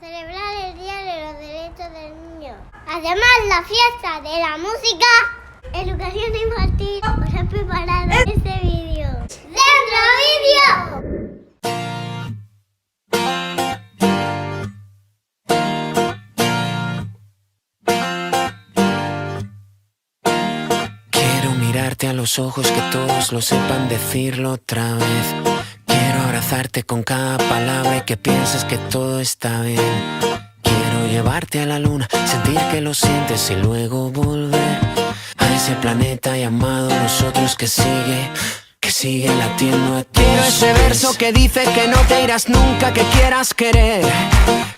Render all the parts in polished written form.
celebrar el Día de los Derechos del Niño. Además, la fiesta de la música, educación infantil, os he preparado este vídeo. ¡Dentro vídeo! Quiero mirarte a los ojos, que todos lo sepan decirlo otra vez. Quiero abrazarte con cada palabra y que pienses que todo está bien. Quiero llevarte a la luna, sentir que lo sientes y luego volver a ese planeta llamado nosotros que sigue latiendo a tus Quiero ese verso que dice que no te irás nunca, que quieras querer.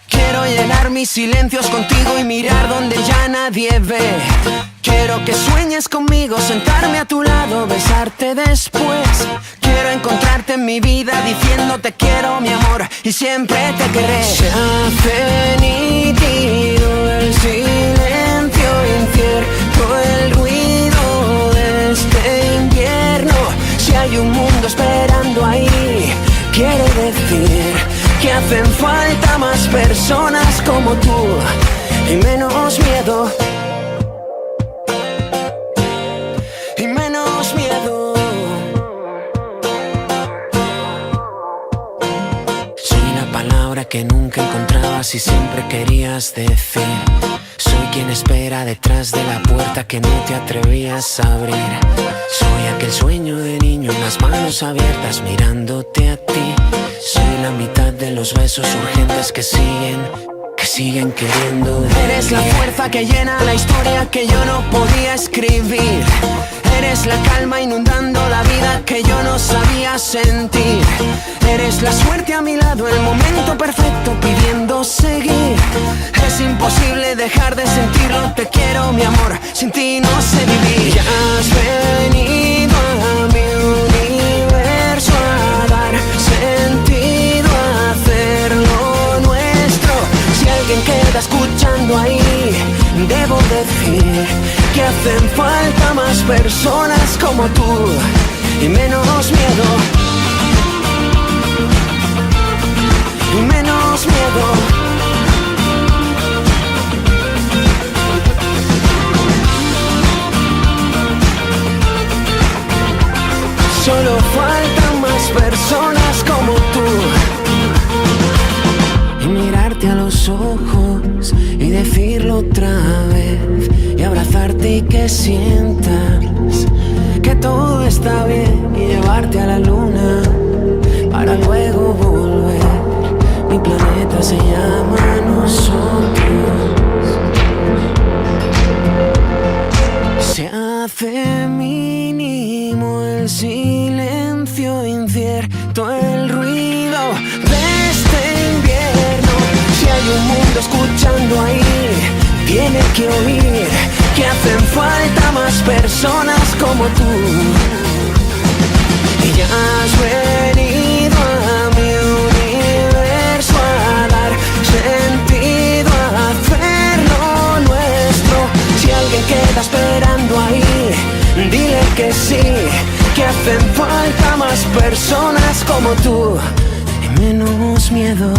Quiero llenar mis silencios contigo y mirar donde ya nadie ve. Quiero que sueñes conmigo, sentarme a tu lado, besarte después. Quiero encontrarte en mi vida diciendo te quiero, mi amor, y siempre te querré. Se hace nítido el silencio incierto, el ruido de este invierno. Si hay un mundo esperando ahí, quiere decir que hacen falta más personas como tú y menos miedo. Y menos miedo. Soy la palabra que nunca encontrabas y siempre querías decir. Soy quien espera detrás de la puerta que no te atrevías a abrir. Soy aquel sueño de niño en las manos abiertas mirándote a ti. Soy la mitad de los besos urgentes que siguen queriendo. Eres la fuerza que llena la historia que yo no podía escribir. Eres la calma inundando la vida que yo no sabía sentir. Eres la suerte a mi lado, el momento perfecto pidiendo seguir. Es imposible dejar de sentirlo, te quiero mi amor, sin ti no sé vivir. Ya has venido a mi universo a dar sentido, a hacerlo nuestro. Si alguien queda escuchando ahí, debo decir que hacen falta más personas como tú y menos miedo. Y menos miedo. Solo faltan más personas como tú. Y mirarte a los ojos y decirlo otra vez. Y abrazarte y que sientas que todo está bien. Y llevarte a la luna para luego volver. Mi planeta se llama nosotros. Se hace mínimo el silencio incierto, el ruido de este invierno. Si hay un mundo escuchando ahí, tiene que oír que hacen falta más personas como tú. Y ya has venido a mi universo a dar sentido, a hacerlo nuestro. Si alguien queda esperando ahí, dile que sí, que hacen falta más personas como tú y menos miedo.